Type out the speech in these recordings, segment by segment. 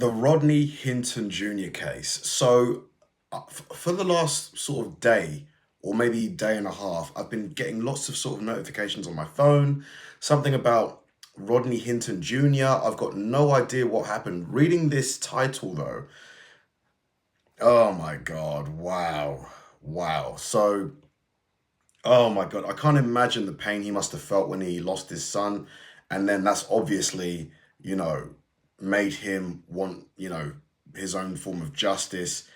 The Rodney Hinton Jr. case. So for the last sort of day or maybe day and a half, I've been getting lots of sort of notifications on my phone, something about Rodney Hinton Jr. I've got no idea what happened. Reading this title though, oh my God, wow. So, oh my God, I can't imagine the pain he must have felt when he lost his son. And then that's obviously, made him want, his own form of justice.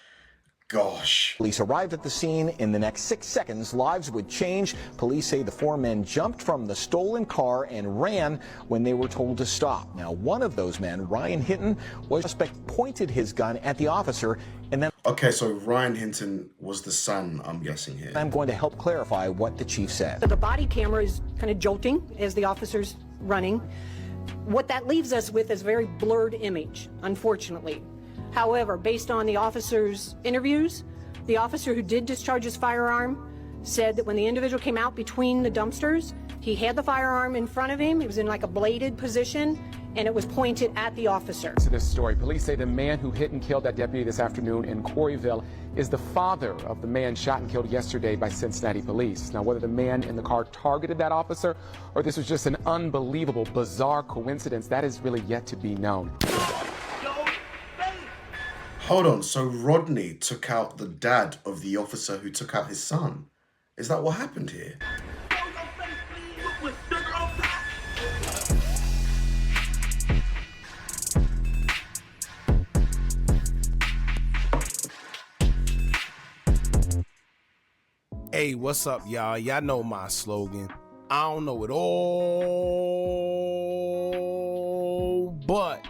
Gosh. Police arrived at the scene. In the next 6 seconds, lives would change. Police say the four men jumped from the stolen car and ran when they were told to stop. Now, one of those men, Ryan Hinton, was suspect, pointed his gun at the officer and then... Okay, so Ryan Hinton was the son, I'm guessing here. I'm going to help clarify what the chief said. The body camera is kind of jolting as the officer's running. What that leaves us with is a very blurred image, unfortunately. However, based on the officer's interviews, the officer who did discharge his firearm said that when the individual came out between the dumpsters, he had the firearm in front of him. It was in like a bladed position, and it was pointed at the officer. To this story, police say the man who hit and killed that deputy this afternoon in Quarryville is the father of the man shot and killed yesterday by Cincinnati police. Now, whether the man in the car targeted that officer or this was just an unbelievable, bizarre coincidence, that is really yet to be known. Hold on, so Rodney took out the dad of the officer who took out his son. Is that what happened here? Hey, what's up, y'all? Y'all know my slogan. I don't know it all, but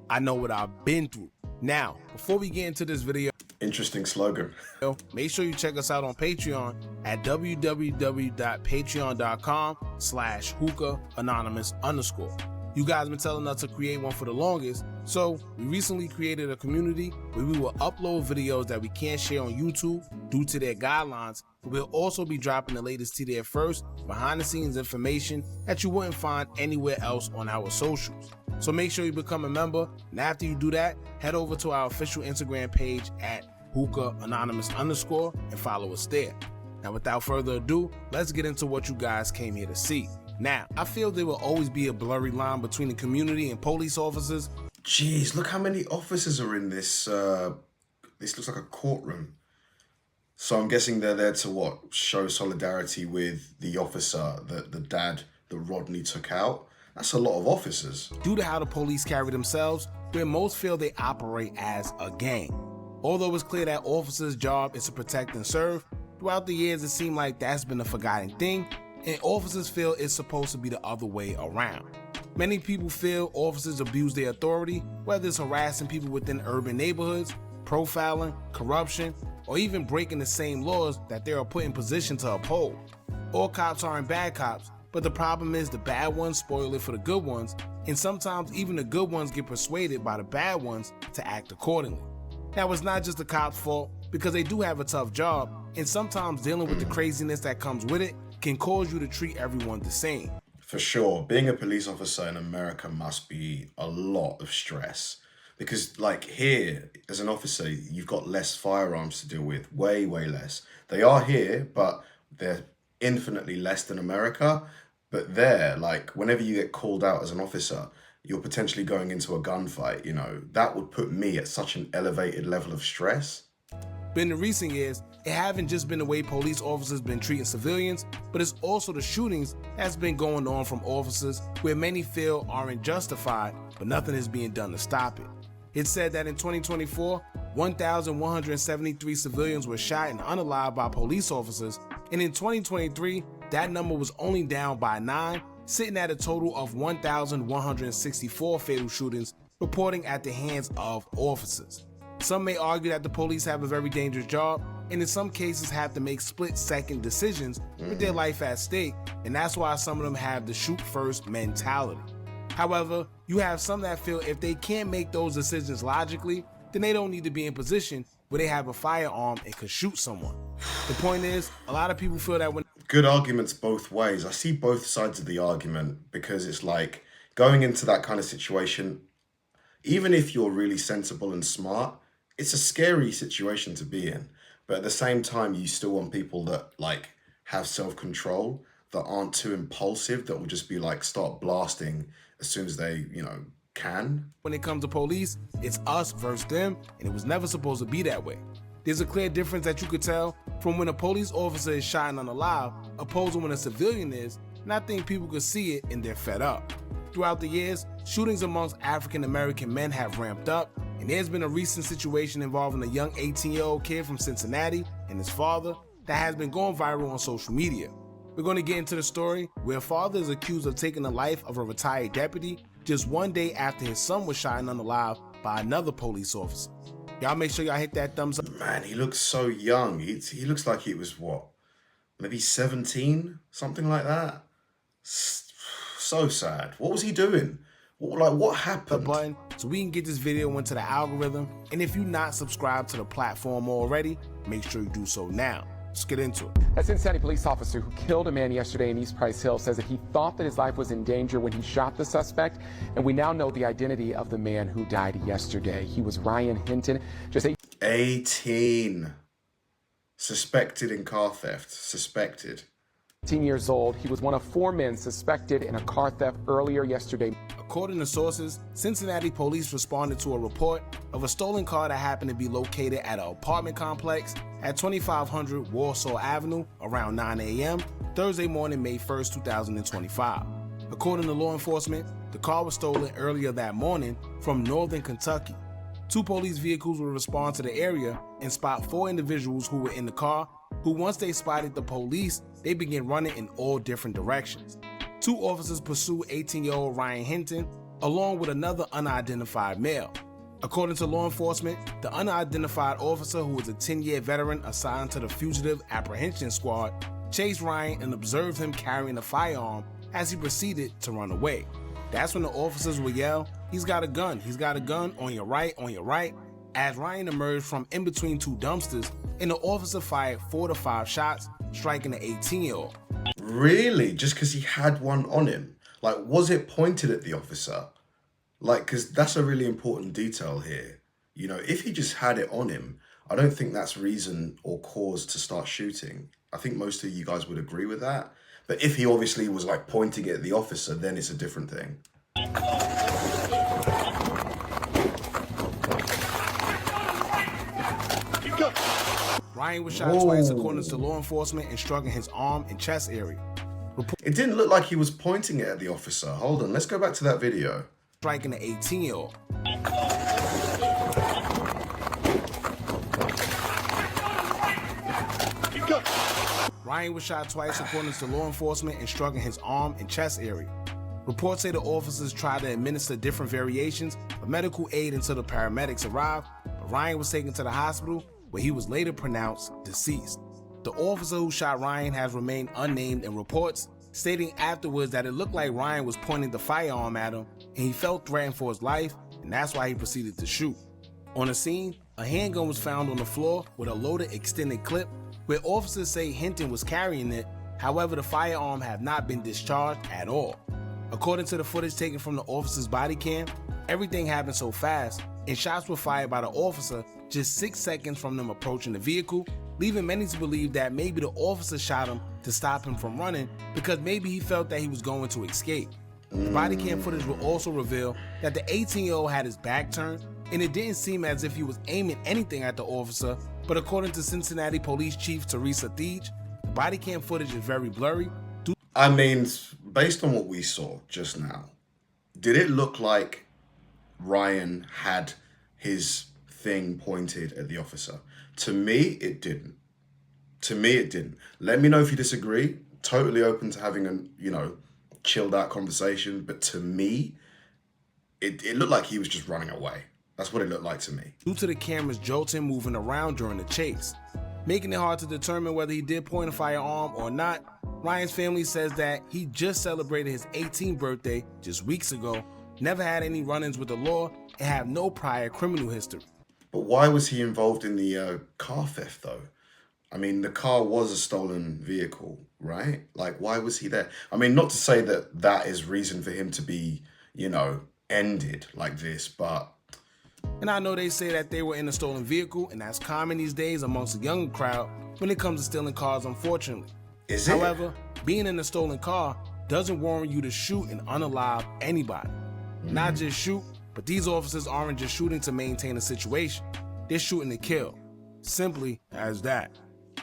I know what I've been through. Now, before we get into this video, interesting slogan. Make sure you check us out on Patreon at www.patreon.com/hookahAnonymous_. You guys been telling us to create one for the longest, so we recently created a community where we will upload videos that we can't share on YouTube due to their guidelines, but we'll also be dropping the latest to there first, behind the scenes information that you wouldn't find anywhere else on our socials. So make sure you become a member, and after you do that, head over to our official Instagram page at hookahAnonymous_ and follow us there. Now, without further ado, let's get into what you guys came here to see. Now, I feel there will always be a blurry line between the community and police officers. Jeez, look how many officers are in this. This looks like a courtroom. So I'm guessing they're there to what? Show solidarity with the officer that the dad that Rodney took out. That's a lot of officers. Due to how the police carry themselves, where most feel they operate as a gang. Although it's clear that officers' job is to protect and serve, throughout the years it seemed like that's been a forgotten thing, and officers feel it's supposed to be the other way around. Many people feel officers abuse their authority, whether it's harassing people within urban neighborhoods, profiling, corruption, or even breaking the same laws that they are put in position to uphold. All cops aren't bad cops, but the problem is the bad ones spoil it for the good ones, and sometimes even the good ones get persuaded by the bad ones to act accordingly. Now, it's not just the cops' fault, because they do have a tough job, and sometimes dealing with the craziness that comes with it can cause you to treat everyone the same. For sure, being a police officer in America must be a lot of stress. Because like here, as an officer, you've got less firearms to deal with, way less. They are here, but they're infinitely less than America. But there, like whenever you get called out as an officer, you're potentially going into a gunfight, that would put me at such an elevated level of stress. But in the recent years, it haven't just been the way police officers been treating civilians, but it's also the shootings that's been going on from officers where many feel aren't justified, but nothing is being done to stop it. It's said that in 2024, 1,173 civilians were shot and unalived by police officers, and in 2023, that number was only down by 9, sitting at a total of 1,164 fatal shootings reporting at the hands of officers. Some may argue that the police have a very dangerous job, and in some cases have to make split-second decisions with their life at stake, and that's why some of them have the shoot-first mentality. However, you have some that feel if they can't make those decisions logically, then they don't need to be in position where they have a firearm and could shoot someone. The point is, a lot of people feel that when... Good arguments both ways. I see both sides of the argument because it's like going into that kind of situation, even if you're really sensible and smart, it's a scary situation to be in. But at the same time, you still want people that like have self-control, that aren't too impulsive, that will just be like start blasting as soon as they, can. When it comes to police, it's us versus them, and it was never supposed to be that way. There's a clear difference that you could tell from when a police officer is shot and unalive, opposed to when a civilian is, and I think people could see it and they're fed up. Throughout the years, shootings amongst African American men have ramped up, and there's been a recent situation involving a young 18-year-old kid from Cincinnati and his father that has been going viral on social media. We're going to get into the story where a father is accused of taking the life of a retired deputy just one day after his son was shot and unalive by another police officer. Y'all make sure y'all hit that thumbs up. Man, he looks so young. He looks like he was what? Maybe 17? Something like that? So sad. What was he doing? What The happened? button so we can get this video into the algorithm. And if you're not subscribed to the platform already, make sure you do so now. Let's get into it. A Cincinnati police officer who killed a man yesterday in East Price Hill says that he thought that his life was in danger when he shot the suspect, and we now know the identity of the man who died yesterday. He was Ryan Hinton, just 18. Suspected in car theft. Suspected. 18 years old. He was one of 4 men suspected in a car theft earlier yesterday. According to sources, Cincinnati police responded to a report of a stolen car that happened to be located at an apartment complex at 2500 Warsaw Avenue around 9 a.m. Thursday morning, May 1st, 2025. According to law enforcement, the car was stolen earlier that morning from northern Kentucky. 2 police vehicles will respond to the area and spot 4 individuals who were in the car, who once they spotted the police, they began running in all different directions. 2 officers pursue 18-year-old Ryan Hinton along with another unidentified male. According to law enforcement, the unidentified officer, who was a 10-year veteran assigned to the Fugitive Apprehension Squad, chased Ryan and observed him carrying a firearm as he proceeded to run away. That's when the officers would yell, "He's got a gun, he's got a gun, on your right, as Ryan emerged from in between 2 dumpsters, and the officer fired 4 to 5 shots, striking the 18-year-old. Really? Just because he had one on him? Like, was it pointed at the officer? Like, because that's a really important detail here. If he just had it on him, I don't think that's reason or cause to start shooting. I think most of you guys would agree with that. But if he obviously was like pointing it at the officer, then it's a different thing. Ryan was shot twice, according to law enforcement, and struck in his arm and chest area. It didn't look like he was pointing it at the officer. Hold on, let's go back to that video. Striking the 18-year-old. Ryan was shot twice, according to law enforcement, and struck in his arm and chest area. Reports say the officers tried to administer different variations of medical aid until the paramedics arrived, but Ryan was taken to the hospital, where he was later pronounced deceased. The officer who shot Ryan has remained unnamed in reports, stating afterwards that it looked like Ryan was pointing the firearm at him and he felt threatened for his life, and that's why he proceeded to shoot. On the scene, a handgun was found on the floor with a loaded extended clip, where officers say Hinton was carrying it. However, the firearm had not been discharged at all. According to the footage taken from the officer's body cam, everything happened so fast, and shots were fired by the officer just 6 seconds from them approaching the vehicle, leaving many to believe that maybe the officer shot him to stop him from running because maybe he felt that he was going to escape. The body cam footage will also reveal that the 18-year-old had his back turned, and it didn't seem as if he was aiming anything at the officer, but according to Cincinnati Police Chief Teresa Thiege, the body cam footage is very blurry. I mean, based on what we saw just now, did it look like Ryan had his thing pointed at the officer? To me, it didn't. Let me know if you disagree. Totally open to having a, chilled out conversation. But to me, it looked like he was just running away. That's what it looked like to me. Due to the camera's jolting moving around during the chase, making it hard to determine whether he did point a firearm or not, Ryan's family says that he just celebrated his 18th birthday just weeks ago, never had any run-ins with the law, and have no prior criminal history. But why was he involved in the car theft, though? I mean, the car was a stolen vehicle, right? Like, why was he there? I mean, not to say that that is reason for him to be, ended like this, but And I know they say that they were in a stolen vehicle, and that's common these days amongst a younger crowd when it comes to stealing cars, unfortunately. Is it? However, being in a stolen car doesn't warrant you to shoot and unalive anybody. Not just shoot, but these officers aren't just shooting to maintain a situation. They're shooting to kill. Simply as that.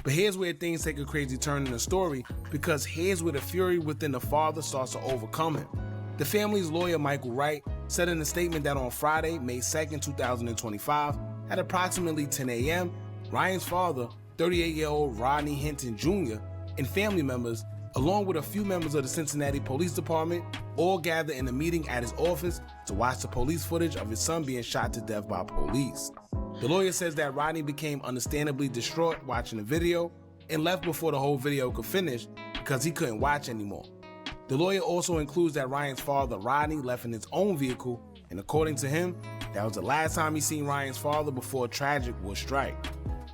But here's where things take a crazy turn in the story, because here's where the fury within the father starts to overcome him. The family's lawyer, Michael Wright, said in a statement that on Friday, May 2nd, 2025, at approximately 10 a.m., Ryan's father, 38-year-old Rodney Hinton Jr., and family members, along with a few members of the Cincinnati Police Department, all gathered in a meeting at his office to watch the police footage of his son being shot to death by police. The lawyer says that Rodney became understandably distraught watching the video and left before the whole video could finish because he couldn't watch anymore. The lawyer also includes that Ryan's father, Rodney, left in his own vehicle, and according to him, that was the last time he seen Ryan's father before a tragic would strike.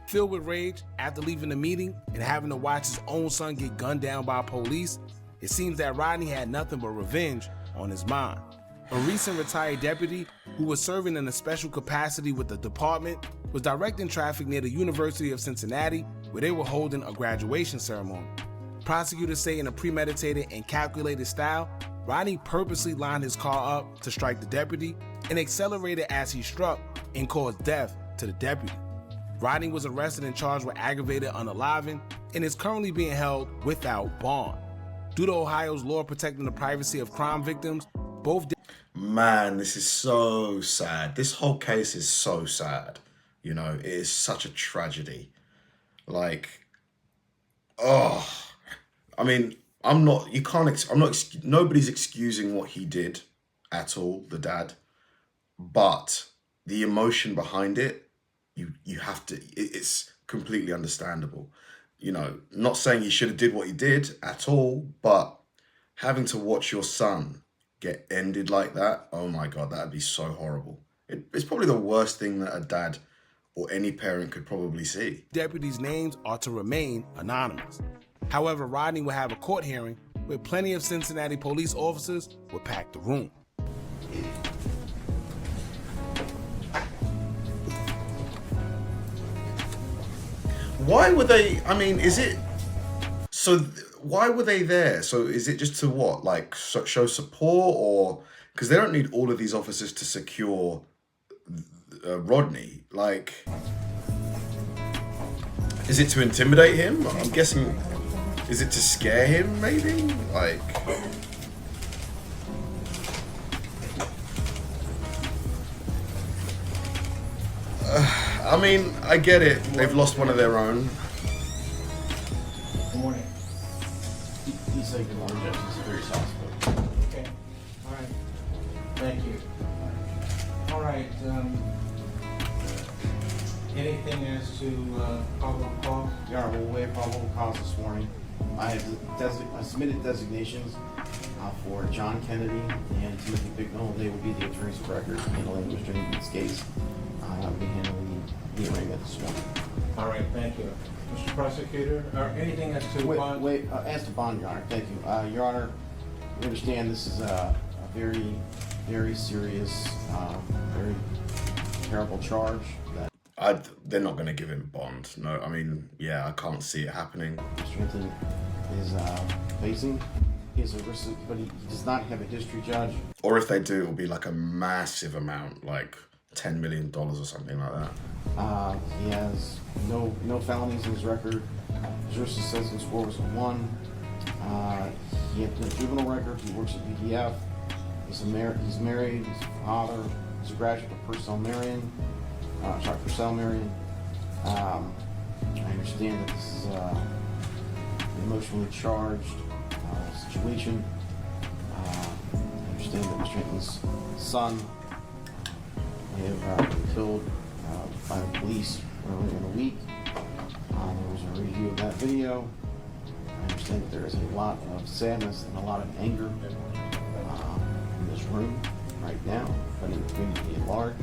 Filled with rage, after leaving the meeting and having to watch his own son get gunned down by police, it seems that Rodney had nothing but revenge on his mind. A recent retired deputy who was serving in a special capacity with the department was directing traffic near the University of Cincinnati, where they were holding a graduation ceremony. Prosecutors say in a premeditated and calculated style, Rodney purposely lined his car up to strike the deputy and accelerated as he struck and caused death to the deputy. Rodney was arrested and charged with aggravated unaliving and is currently being held without bond. Due to Ohio's law protecting the privacy of crime victims, both... Man, this is so sad. This whole case is so sad. You know, it is such a tragedy. Like, oh, I mean, nobody's excusing what he did at all, the dad, but the emotion behind it, you have to, it's completely understandable. You know, not saying he should have did what he did at all, but having to watch your son get ended like that, oh my God, that'd be so horrible. It's probably the worst thing that a dad or any parent could probably see. Deputies' names are to remain anonymous. However, Rodney will have a court hearing where plenty of Cincinnati police officers will pack the room. Why were they, I mean, is it, so why were they there? So is it just to what, like show support, or, because they don't need all of these officers to secure Rodney, like, is it to intimidate him? I'm guessing, is it to scare him maybe? Like, I mean, I get it. They've lost one of their own. Good morning. Please say good morning, Judge. This is very hospital. Okay. All right. Thank you. All right. Anything as to probable cause? Your Honor, we'll waive probable cause this morning. I submitted designations for John Kennedy and Timothy Bignell. They will be the attorneys of record handling Mr. Hinton's case. I'll be handling the arraignment this morning. All right, thank you. Mr. Prosecutor, or anything as to bond? As to bond, Your Honor, thank you. Your Honor, we understand this is a very, very serious, very terrible charge. They're not going to give him bond. No, I mean, yeah, I can't see it happening. Mr. Hinton is facing. He has a risk, but he does not have a history, Judge. Or if they do, it'll be like a massive amount, like $10 million or something like that. He has no felonies in his record. His risk assessment score was a 1. He had a juvenile record. He works at UDF. He's married. He's a father. He's a graduate of Purcell Marion. I understand that this is an emotionally charged situation. I understand that Mr. Hinton's son may have been killed by the police earlier in the week. There was a review of that video. I understand that there is a lot of sadness and a lot of anger in this room right now, but in the community at large.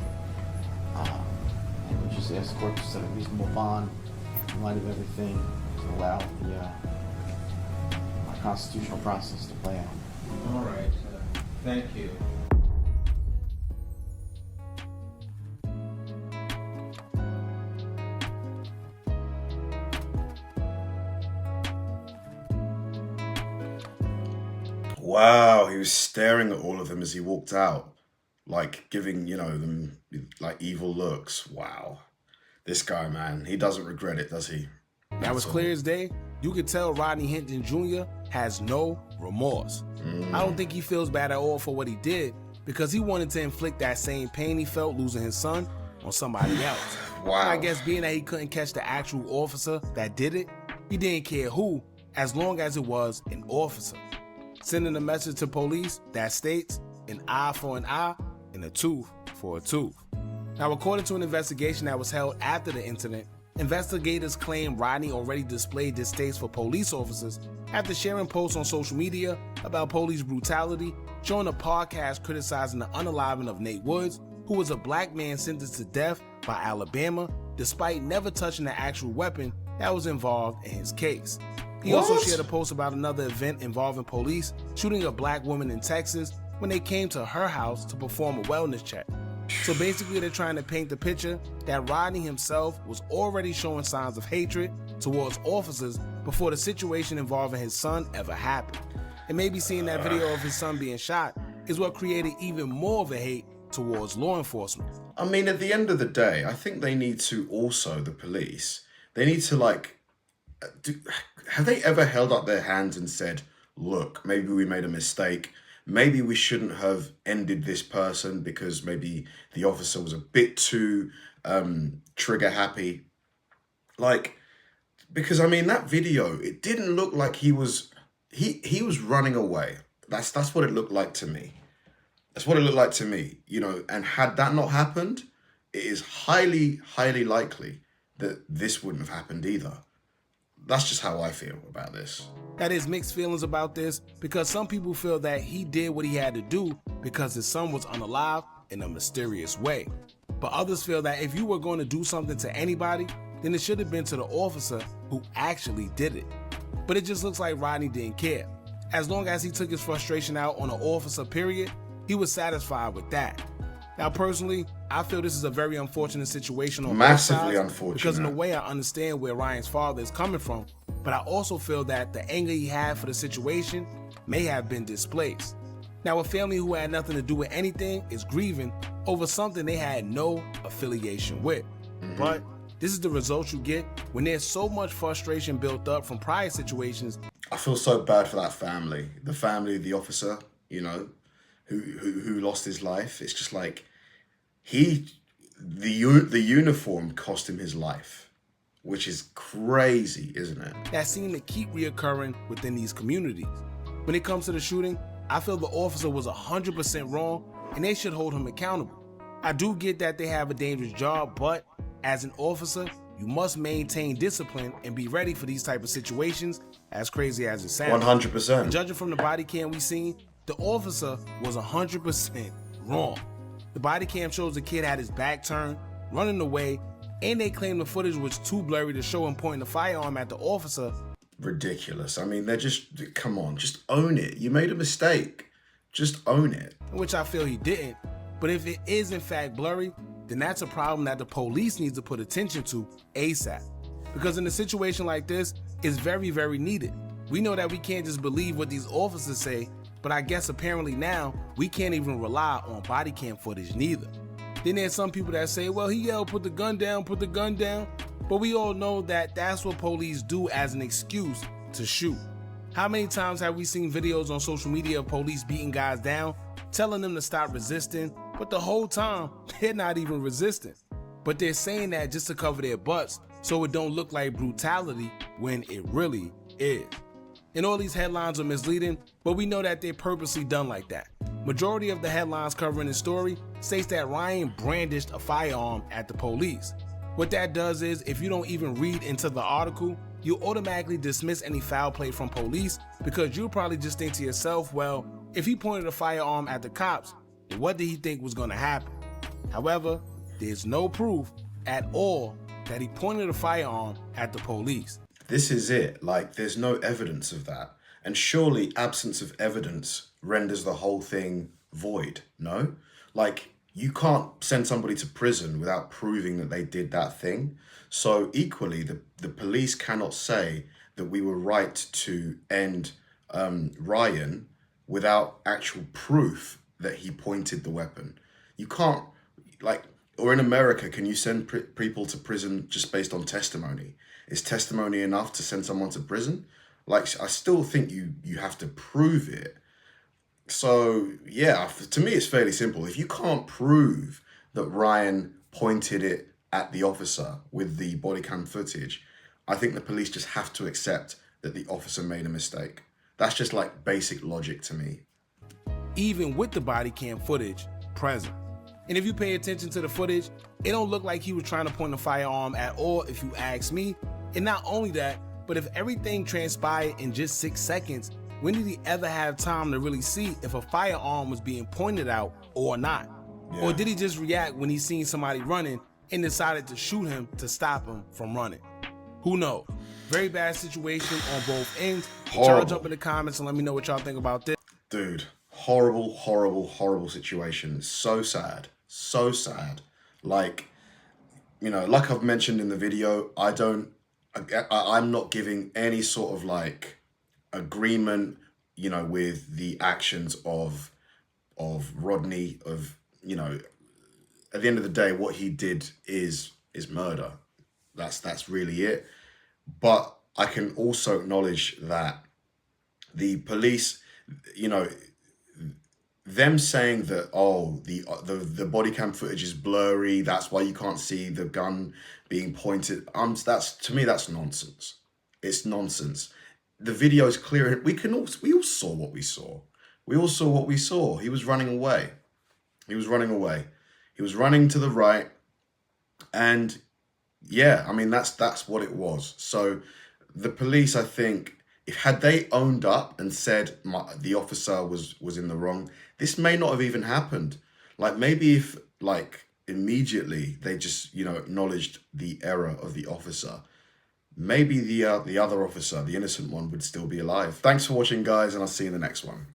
And we just ask the court to set a reasonable bond in light of everything to allow the constitutional process to play out. All right, thank you. Wow, he was staring at all of them as he walked out, like giving, them like evil looks. Wow. This guy, man, he doesn't regret it, does he? Now, it's clear as day, you could tell Rodney Hinton Jr. has no remorse. I don't think he feels bad at all for what he did, because he wanted to inflict that same pain he felt losing his son on somebody else. Wow. And I guess being that he couldn't catch the actual officer that did it, he didn't care who, as long as it was an officer. Sending a message to police that states an eye for an eye and a tooth for a tooth. Now, according to an investigation that was held after the incident, investigators claim Rodney already displayed distaste for police officers after sharing posts on social media about police brutality, showing a podcast criticizing the unaliving of Nate Woods, who was a black man sentenced to death by Alabama, despite never touching the actual weapon that was involved in his case. He also shared a post about another event involving police shooting a black woman in Texas when they came to her house to perform a wellness check. So basically, they're trying to paint the picture that Rodney himself was already showing signs of hatred towards officers before the situation involving his son ever happened. And maybe seeing that video of his son being shot is what created even more of a hate towards law enforcement. I mean, at the end of the day, I think they need to also, the police, they need to have they ever held up their hands and said, look, maybe we made a mistake. Maybe we shouldn't have ended this person because maybe the officer was a bit too trigger happy. Because I mean, that video, it didn't look like he was running away. That's what it looked like to me. That's what it looked like to me, and had that not happened, it is highly, highly likely that this wouldn't have happened either. That's just how I feel about this. That is mixed feelings about this, because some people feel that he did what he had to do because his son was unalive in a mysterious way. But others feel that if you were going to do something to anybody, then it should have been to the officer who actually did it. But it just looks like Rodney didn't care. As long as he took his frustration out on an officer, period, he was satisfied with that. Now, personally, I feel this is a very unfortunate situation on both sides. Massively unfortunate. Because in a way, I understand where Ryan's father is coming from, but I also feel that the anger he had for the situation may have been displaced. Now, a family who had nothing to do with anything is grieving over something they had no affiliation with. But this is the result you get when there's so much frustration built up from prior situations. I feel so bad for that family. The family of the officer, who lost his life. It's just like the uniform cost him his life, which is crazy, isn't it? That seem to keep reoccurring within these communities. When it comes to the shooting, I feel the officer was 100% wrong and they should hold him accountable. I do get that they have a dangerous job, but as an officer, you must maintain discipline and be ready for these type of situations, as crazy as it sounds. 100%. And judging from the body cam we seen, the officer was 100% wrong. The body cam shows the kid had his back turned, running away, and they claim the footage was too blurry to show him pointing the firearm at the officer. Ridiculous. I mean, come on, just own it. You made a mistake. Just own it. Which I feel he didn't. But if it is in fact blurry, then that's a problem that the police needs to put attention to ASAP. Because in a situation like this, it's very, very needed. We know that we can't just believe what these officers say, but I guess apparently now we can't even rely on body cam footage neither. Then there's some people that say, well, he yelled, put the gun down, put the gun down. But we all know that that's what police do as an excuse to shoot. How many times have we seen videos on social media of police beating guys down, telling them to stop resisting, but the whole time they're not even resisting. But they're saying that just to cover their butts so it don't look like brutality when it really is. And all these headlines are misleading, but we know that they're purposely done like that. Majority of the headlines covering this story states that Ryan brandished a firearm at the police. What that does is, if you don't even read into the article, you automatically dismiss any foul play from police because you'll probably just think to yourself, well, if he pointed a firearm at the cops, then what did he think was going to happen? However, there's no proof at all that he pointed a firearm at the police. This is it. There's no evidence of that. And surely absence of evidence renders the whole thing void, no? You can't send somebody to prison without proving that they did that thing. So equally, the police cannot say that we were right to end Ryan without actual proof that he pointed the weapon. You can't, like, or in America, can you send people to prison just based on testimony? Is testimony enough to send someone to prison? Like, I still think you have to prove it. So, yeah, to me, it's fairly simple. If you can't prove that Ryan pointed it at the officer with the body cam footage, I think the police just have to accept that the officer made a mistake. That's just like basic logic to me. Even with the body cam footage present. And if you pay attention to the footage, it don't look like he was trying to point a firearm at all, if you ask me. And not only that, but if everything transpired in just 6 seconds, when did he ever have time to really see if a firearm was being pointed out or not? Yeah. Or did he just react when he seen somebody running and decided to shoot him to stop him from running? Who knows? Very bad situation on both ends. Y'all jump in the comments and let me know what y'all think about this. Dude, horrible, horrible, horrible situation. So sad. So sad. Like, you know, like I've mentioned in the video, I'm not giving any sort of like agreement, you know, with the actions of Rodney, you know, at the end of the day, what he did is murder. That's really it. But I can also acknowledge that the police, you know, them saying that, oh, the body cam footage is blurry, that's why you can't see the gun being pointed. To me, that's nonsense. It's nonsense. The video is clear. We all saw what we saw. We all saw what we saw. He was running away. He was running away. He was running to the right. And yeah, I mean, that's what it was. So the police, I think, had they owned up and said the officer was in the wrong, this may not have even happened. Like, maybe if, like, immediately they just, you know, acknowledged the error of the officer, maybe the other officer, the innocent one, would still be alive. Thanks for watching, guys, and I'll see you in the next one.